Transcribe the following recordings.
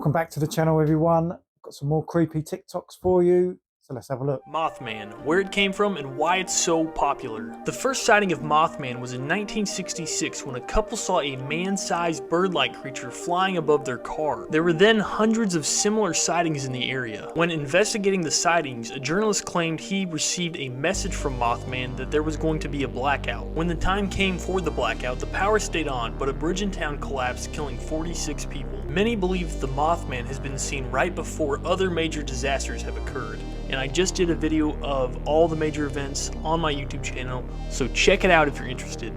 Welcome back to the channel, everyone. Got some more creepy TikToks for you, so let's have a look. Mothman, where it came from and why it's so popular. The first sighting of Mothman was in 1966 when a couple saw a man-sized bird-like creature flying above their car. There were then hundreds of similar sightings in the area. When investigating the sightings, a journalist claimed he received a message from Mothman that there was going to be a blackout. When the time came for the blackout, the power stayed on, but a bridge in town collapsed, killing 46 people. Many believe the Mothman has been seen right before other major disasters have occurred. And I just did a video of all the major events on my YouTube channel, so check it out if you're interested.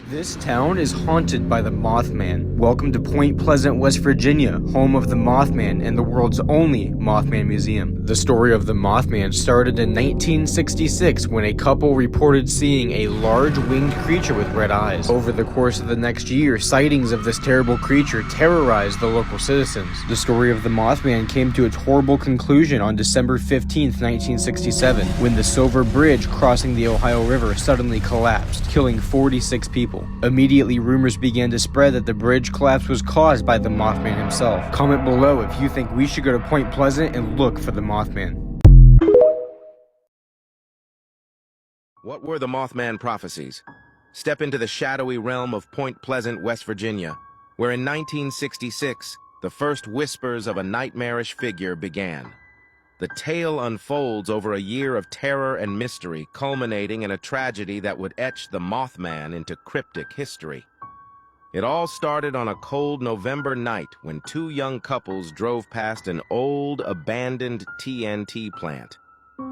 This town is haunted by the Mothman. Welcome to Point Pleasant, West Virginia, home of the Mothman and the world's only Mothman museum. The story of the Mothman started in 1966 when a couple reported seeing a large winged creature with red eyes. Over the course of the next year, sightings of this terrible creature terrorized the local citizens. The story of the Mothman came to its horrible conclusion on December 15, 1967, when the Silver Bridge crossing the Ohio River suddenly collapsed, killing 46 people. Immediately, rumors began to spread that the bridge collapse was caused by the Mothman himself. Comment below if you think we should go to Point Pleasant and look for the Mothman. What were the Mothman prophecies? Step into the shadowy realm of Point Pleasant, West Virginia, where in 1966, the first whispers of a nightmarish figure began. The tale unfolds over a year of terror and mystery, culminating in a tragedy that would etch the Mothman into cryptic history. It all started on a cold November night when two young couples drove past an old, abandoned TNT plant.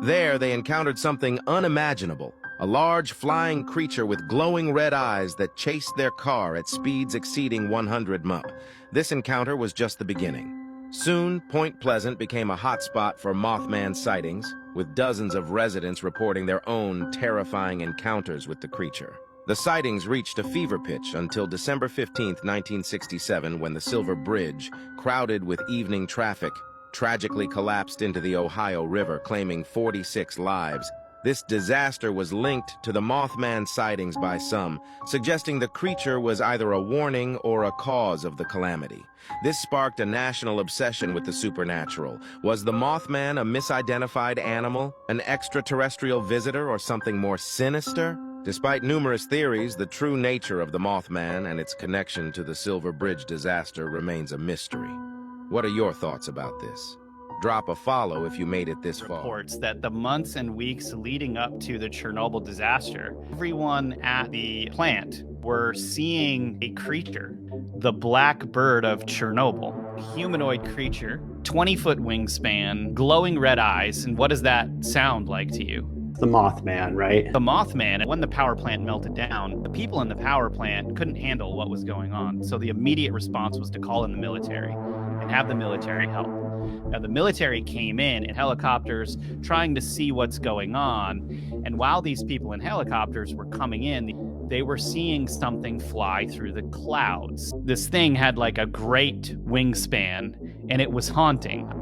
There, they encountered something unimaginable, a large flying creature with glowing red eyes that chased their car at speeds exceeding 100 mph. This encounter was just the beginning. Soon, Point Pleasant became a hotspot for Mothman sightings, with dozens of residents reporting their own terrifying encounters with the creature. The sightings reached a fever pitch until December 15, 1967, when the Silver Bridge, crowded with evening traffic, tragically collapsed into the Ohio River, claiming 46 lives. This disaster was linked to the Mothman sightings by some, suggesting the creature was either a warning or a cause of the calamity. This sparked a national obsession with the supernatural. Was the Mothman a misidentified animal, an extraterrestrial visitor, or something more sinister? Despite numerous theories, the true nature of the Mothman and its connection to the Silver Bridge disaster remains a mystery. What are your thoughts about this? Drop a follow if you made it this far. Reports that the months and weeks leading up to the Chernobyl disaster, everyone at the plant were seeing a creature, the black bird of Chernobyl, a humanoid creature, 20-foot wingspan, glowing red eyes. And what does that sound like to you? The Mothman, right? The Mothman, when the power plant melted down, the people in the power plant couldn't handle what was going on. So the immediate response was to call in the military and have the military help. Now, the military came in helicopters trying to see what's going on. And while these people in helicopters were coming in, they were seeing something fly through the clouds. This thing had like a great wingspan, and it was haunting.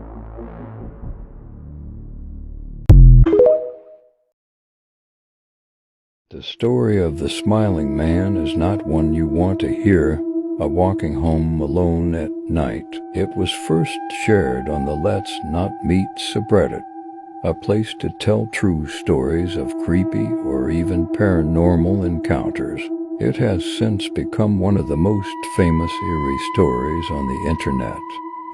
The story of the smiling man is not one you want to hear while walking home alone at night. It was first shared on the Let's Not Meet subreddit, a place to tell true stories of creepy or even paranormal encounters. It has since become one of the most famous eerie stories on the internet.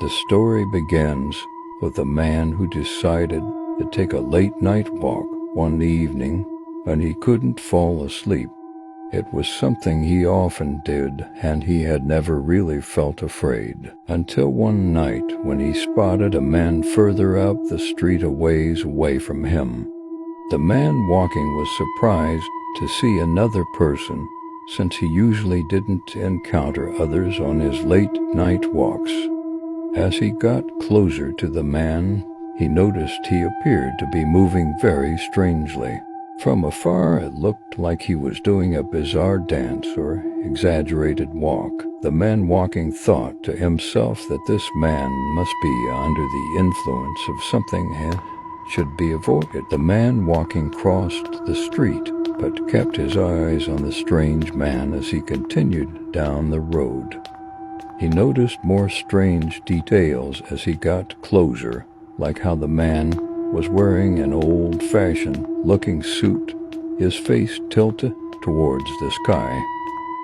The story begins with a man who decided to take a late night walk one evening when he couldn't fall asleep. It was something he often did, and he had never really felt afraid, until one night when he spotted a man further up the street a ways away from him. The man walking was surprised to see another person, since he usually didn't encounter others on his late night walks. As he got closer to the man, he noticed he appeared to be moving very strangely. From afar, it looked like he was doing a bizarre dance or exaggerated walk. The man walking thought to himself that this man must be under the influence of something and should be avoided. The man walking crossed the street, but kept his eyes on the strange man as he continued down the road. He noticed more strange details as he got closer, like how the man was wearing an old-fashioned looking suit, his face tilted towards the sky.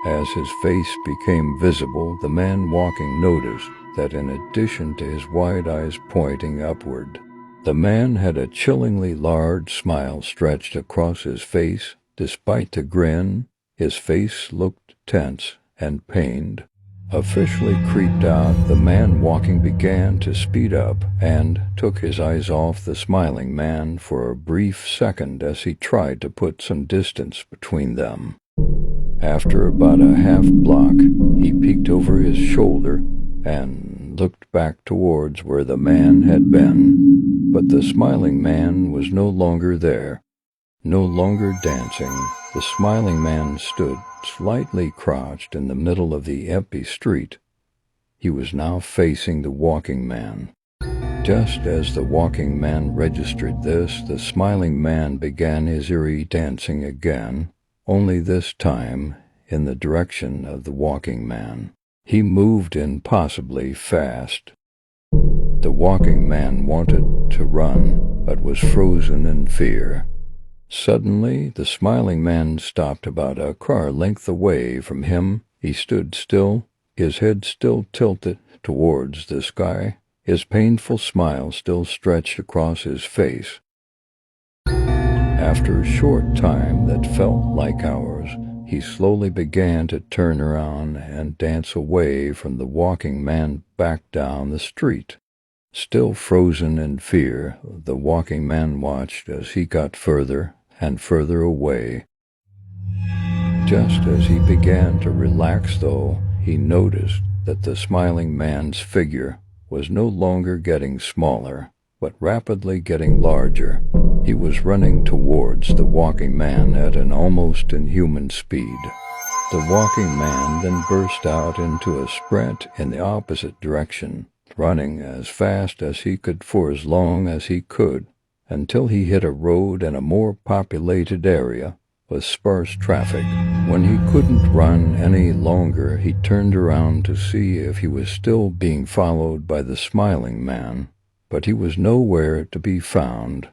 As his face became visible, the man walking noticed that in addition to his wide eyes pointing upward, the man had a chillingly large smile stretched across his face. Despite the grin, his face looked tense and pained. Officially creeped out, the man walking began to speed up and took his eyes off the smiling man for a brief second as he tried to put some distance between them. After about a half block, he peeked over his shoulder and looked back towards where the man had been. But the smiling man was no longer there, no longer dancing. The smiling man stood slightly crouched in the middle of the empty street. He was now facing the walking man. Just as the walking man registered this, the smiling man began his eerie dancing again, only this time in the direction of the walking man. He moved impossibly fast. The walking man wanted to run, but was frozen in fear. Suddenly, the smiling man stopped about a car length away from him. He stood still, his head still tilted towards the sky, his painful smile still stretched across his face. After a short time that felt like hours, he slowly began to turn around and dance away from the walking man back down the street. Still frozen in fear, the walking man watched as he got further and further away. Just as he began to relax, though, he noticed that the smiling man's figure was no longer getting smaller, but rapidly getting larger. He was running towards the walking man at an almost inhuman speed. The walking man then burst out into a sprint in the opposite direction, running as fast as he could for as long as he could, until he hit a road in a more populated area with sparse traffic. When he couldn't run any longer, he turned around to see if he was still being followed by the smiling man, but he was nowhere to be found.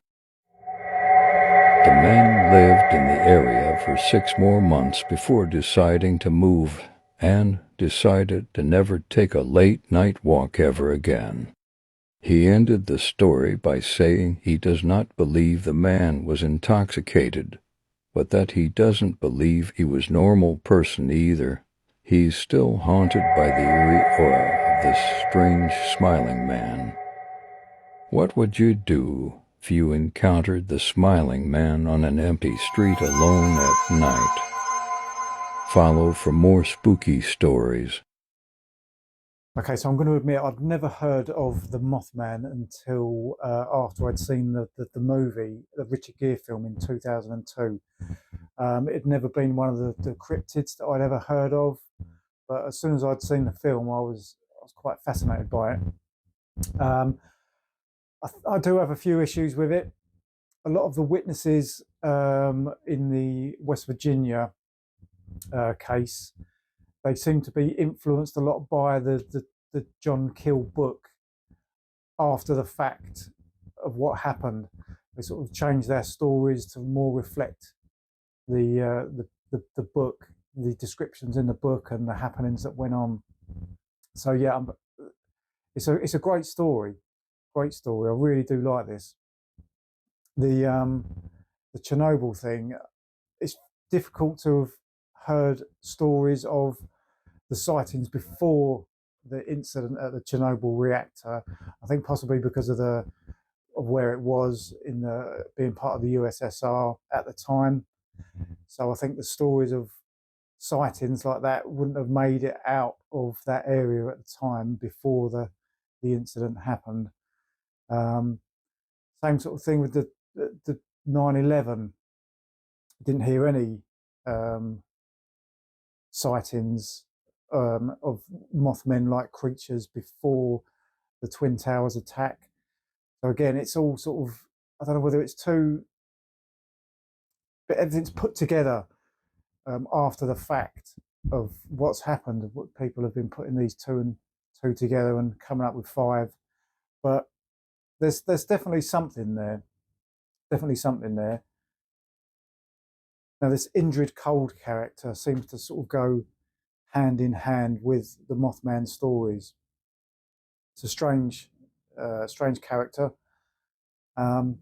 The man lived in the area for 6 more months before deciding to move, and decided to never take a late-night walk ever again. He ended the story by saying he does not believe the man was intoxicated, but that he doesn't believe he was a normal person either. He's still haunted by the eerie aura of this strange smiling man. What would you do if you encountered the smiling man on an empty street alone at night? Follow for more spooky stories. Okay, so I'm going to admit I'd never heard of the Mothman until after I'd seen the movie, the Richard Gere film in 2002. It had never been one of the cryptids that I'd ever heard of, but as soon as I'd seen the film, I was quite fascinated by it. I do have a few issues with it. A lot of the witnesses in the West Virginia case, they seem to be influenced a lot by the John Keel book after the fact of what happened. They sort of changed their stories to more reflect the book, the descriptions in the book, and the happenings that went on. So yeah, it's a great story. Great story. I really do like this. The Chernobyl thing. It's difficult to have heard stories of the sightings before the incident at the Chernobyl reactor. I think possibly because of where it was in the being part of the USSR at the time. So I think the stories of sightings like that wouldn't have made it out of that area at the time before the incident happened. Same sort of thing with the 9/11. Didn't hear any sightings of Mothman-like creatures before the Twin Towers attack. So again, it's all sort of, I don't know whether it's too but everything's put together after the fact of what's happened, of what people have been putting these two and two together and coming up with five. But there's definitely something there. Definitely something there. Now, this Indrid Cold character seems to sort of go hand in hand with the Mothman stories. It's a strange character. Not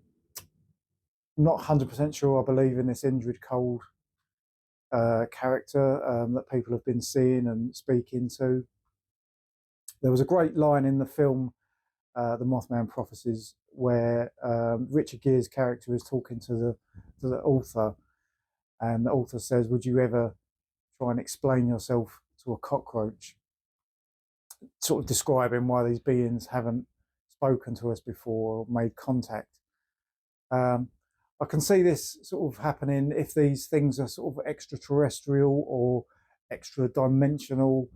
100% sure I believe in this Indrid Cold character that people have been seeing and speaking to. There was a great line in the film, The Mothman Prophecies, where Richard Gere's character is talking to the author, and the author says, "Would you ever try and explain yourself to a cockroach?" Sort of describing why these beings haven't spoken to us before or made contact. I can see this sort of happening if these things are sort of extraterrestrial or extra dimensional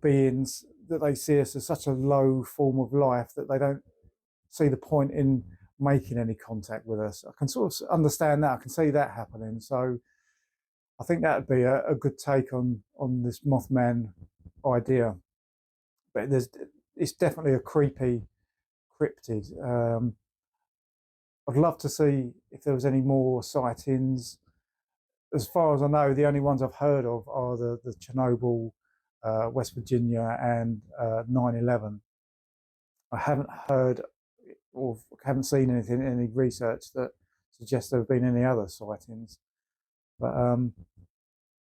beings, that they see us as such a low form of life that they don't see the point in making any contact with us. I can sort of understand that. I can see that happening. So I think that would be a good take on this Mothman idea. But it's definitely a creepy cryptid. I'd love to see if there was any more sightings. As far as I know, the only ones I've heard of are the Chernobyl, West Virginia, and 9/11. I haven't heard or haven't seen anything, any research that suggests there have been any other sightings. But you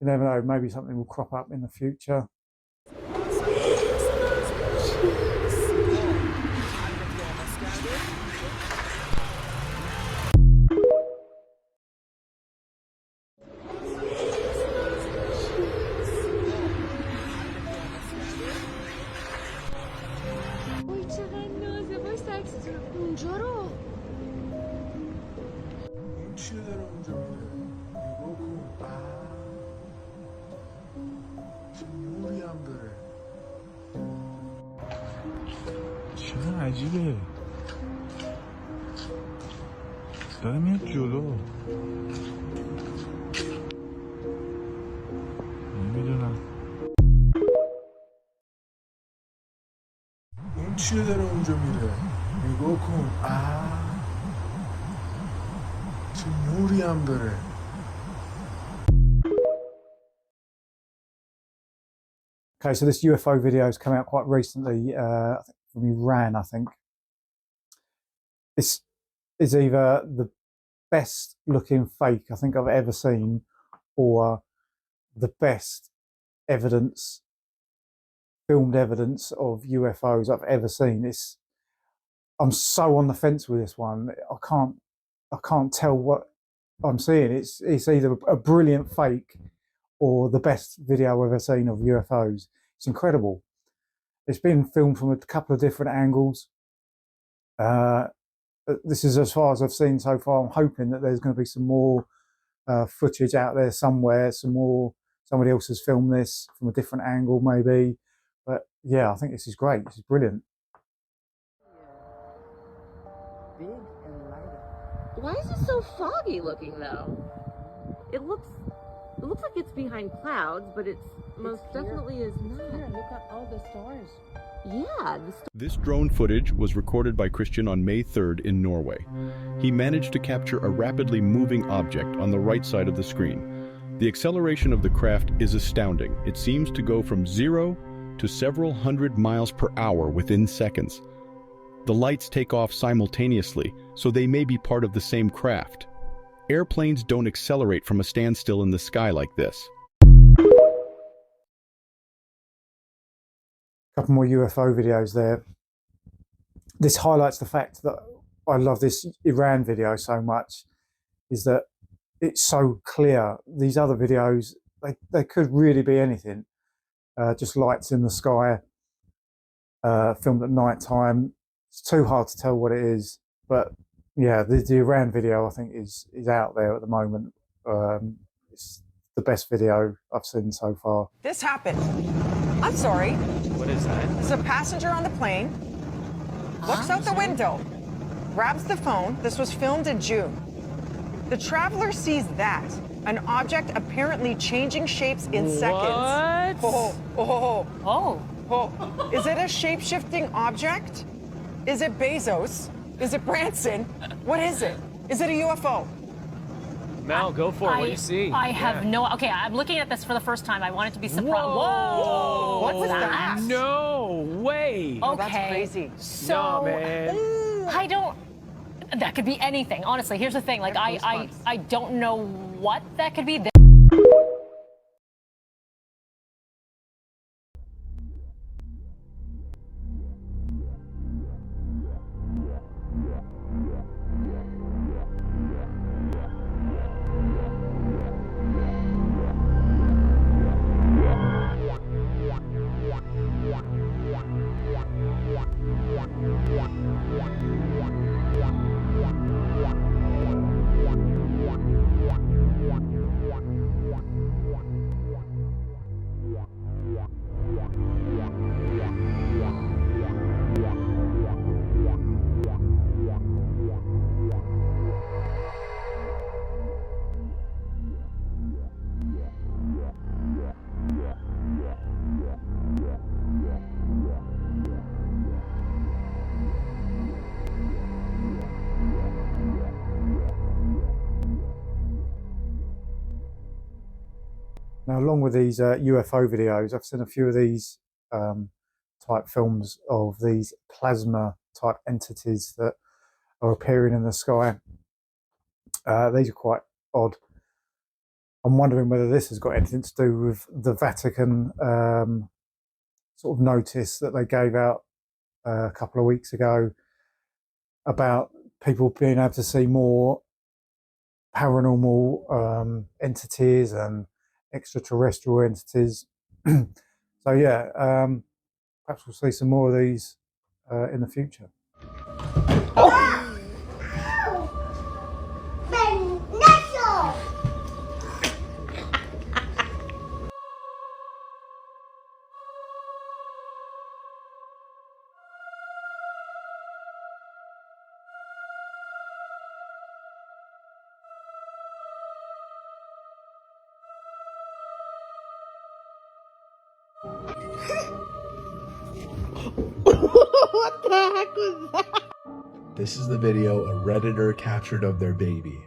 never know, maybe something will crop up in the future. چه عجیبه داره میاد جلو نمیدونم اون چیه داره اونجا میره نگاه کن چه نوری هم داره Okay, so this UFO video has come out quite recently, I think from Iran, I think. This is either the best looking fake I think I've ever seen, or the best evidence, filmed evidence of UFOs I've ever seen. I'm so on the fence with this one. I can't tell what I'm seeing. It's either a brilliant fake or the best video I've ever seen of UFOs. It's incredible. It's been filmed from a couple of different angles. This is as far as I've seen so far. I'm hoping that there's going to be some more footage out there somewhere, somebody else has filmed this from a different angle maybe. But yeah, I think this is great. This is brilliant. Big and lighter. Why is it so foggy looking though? It looks like it's behind clouds, but it's most definitely is not. Here, look at all the stars. Yeah. This drone footage was recorded by Christian on May 3rd in Norway. He managed to capture a rapidly moving object on the right side of the screen. The acceleration of the craft is astounding. It seems to go from 0 to several hundred miles per hour within seconds. The lights take off simultaneously, so they may be part of the same craft. Airplanes don't accelerate from a standstill in the sky like this. A couple more UFO videos there. This highlights the fact that I love this Iran video so much, is that it's so clear. These other videos, they could really be anything. Just lights in the sky, filmed at night time. It's too hard to tell what it is, but yeah, the Iran video I think is out there at the moment. It's the best video I've seen so far. This happened. I'm sorry. What is that? There's a passenger on the plane, looks out the window, grabs the phone. This was filmed in June. The traveler sees that, an object apparently changing shapes in seconds. Oh. Is it a shape-shifting object? Is it Bezos? Is it Branson? What is it? Is it a UFO? Mel, go for it. What do you see? I have no. Okay, I'm looking at this for the first time. I want it to be surprised. Whoa! What was that? No way. Okay. That's crazy. So, No, man. I don't. That could be anything. Honestly, here's the thing. Like, I don't know what that could be. Now, along with these UFO videos, I've seen a few of these type films of these plasma type entities that are appearing in the sky. These are quite odd. I'm wondering whether this has got anything to do with the Vatican sort of notice that they gave out a couple of weeks ago about people being able to see more paranormal entities and extraterrestrial entities. So yeah, perhaps we'll see some more of these in the future. What the heck was that? This is the video a Redditor captured of their baby.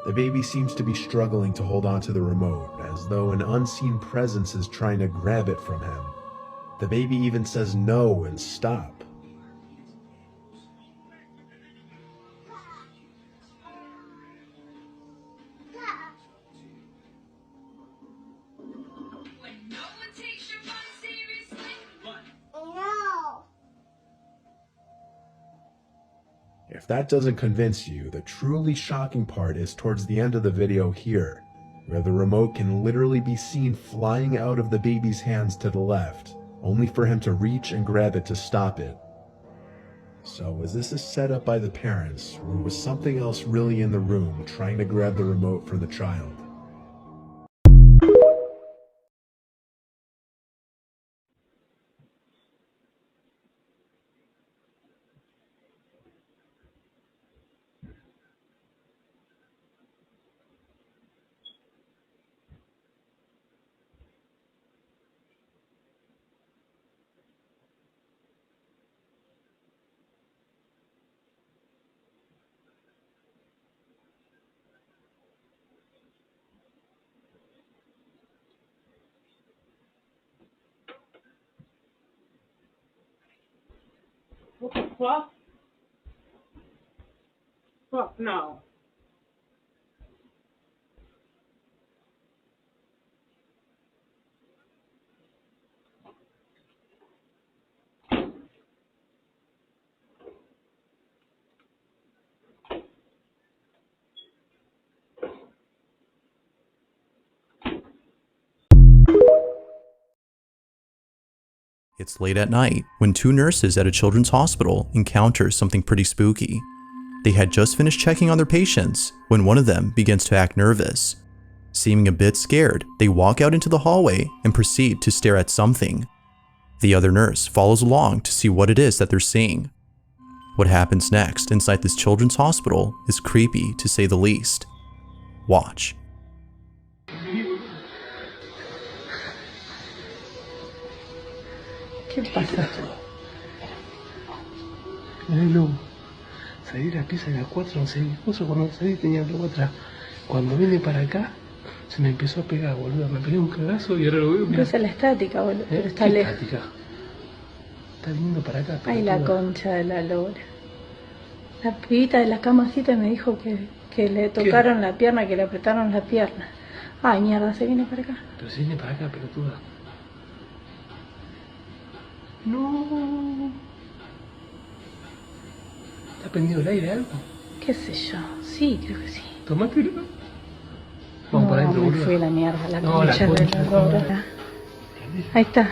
The baby seems to be struggling to hold on to the remote, as though an unseen presence is trying to grab it from him. The baby even says no and stop. If that doesn't convince you, the truly shocking part is towards the end of the video here, where the remote can literally be seen flying out of the baby's hands to the left, only for him to reach and grab it to stop it. So was this a setup by the parents, or was something else really in the room trying to grab the remote for the child? What the fuck? Fuck no. It's late at night when two nurses at a children's hospital encounter something pretty spooky. They had just finished checking on their patients when one of them begins to act nervous. Seeming a bit scared, they walk out into the hallway and proceed to stare at something. The other nurse follows along to see what it is that they're seeing. What happens next inside this children's hospital is creepy to say the least. Watch. ¿Qué pasa? Bueno, salí de la pieza de las 4, no sé, mi esposo cuando salí tenía algo atrás. Cuando vine para acá, se me empezó a pegar, boludo. Me pegué un cagazo y ahora lo veo. Pero esa es la estática, boludo. Pero está ¿Qué lejos. estática? Está viniendo para acá. Ay, la concha de la lora. La pibita de la camasita me dijo que le tocaron la pierna, que le apretaron la pierna. Ay, mierda, se viene para acá. Pero se viene para acá, pelotuda. No. ¿Está prendido el aire algo? ¿Qué sé yo? Sí, creo que sí. Tomátelo. Vamos No, para adentro, me boludo. fui a la mierda, la No, la concha de concha, la lora. Ahí está.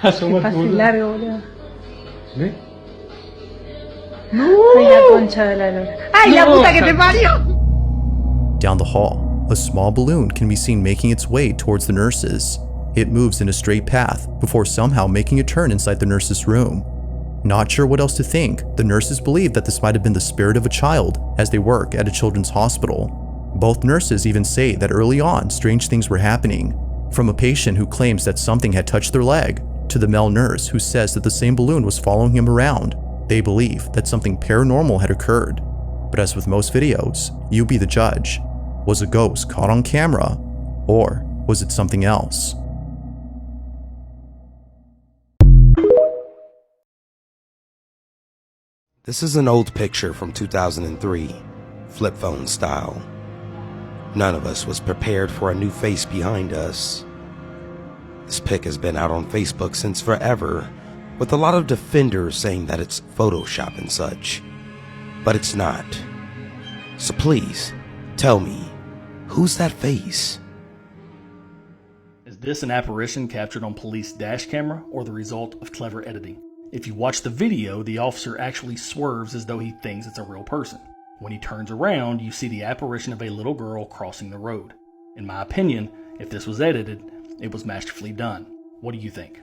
Que Asomate, pase boludo. largo, boludo. ¿Ve? Ay, la concha de la lora. ¡Ay, la puta que te parió! Down the hall, a small balloon can be seen making its way towards the nurses. It moves in a straight path before somehow making a turn inside the nurses' room. Not sure what else to think, the nurses believe that this might have been the spirit of a child as they work at a children's hospital. Both nurses even say that early on, strange things were happening. From a patient who claims that something had touched their leg, to the male nurse who says that the same balloon was following him around. They believe that something paranormal had occurred. But as with most videos, you be the judge. Was a ghost caught on camera, or was it something else? This is an old picture from 2003, flip phone style. None of us was prepared for a new face behind us. This pic has been out on Facebook since forever, with a lot of defenders saying that it's Photoshop and such. But it's not. So please, tell me, who's that face? Is this an apparition captured on police dash camera or the result of clever editing? If you watch the video, the officer actually swerves as though he thinks it's a real person. When he turns around, you see the apparition of a little girl crossing the road. In my opinion, if this was edited, it was masterfully done. What do you think?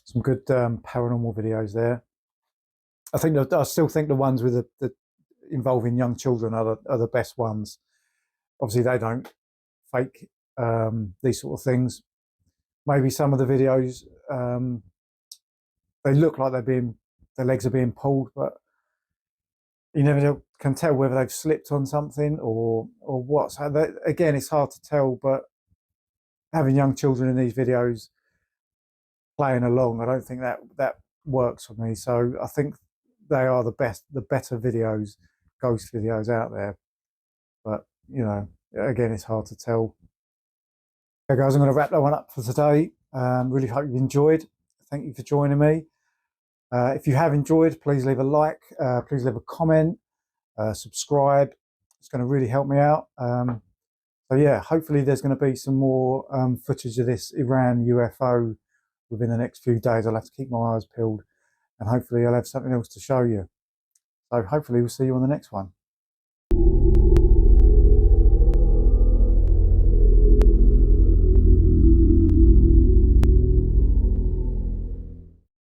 Some good paranormal videos there. I still think the ones with the involving young children are the best ones. Obviously, they don't fake these sort of things. Maybe some of the videos they look like their legs are being pulled, but you never can tell whether they've slipped on something or what. So again, it's hard to tell. But having young children in these videos playing along, I don't think that works for me. So I think they are the better videos, ghost videos out there. But you know, again, it's hard to tell. Okay, guys, I'm going to wrap that one up for today. Really hope you enjoyed. Thank you for joining me. If you have enjoyed, please leave a like, please leave a comment, subscribe. It's going to really help me out. So yeah, hopefully there's going to be some more footage of this Iran UFO within the next few days. I'll have to keep my eyes peeled, and hopefully I'll have something else to show you. So hopefully we'll see you on the next one.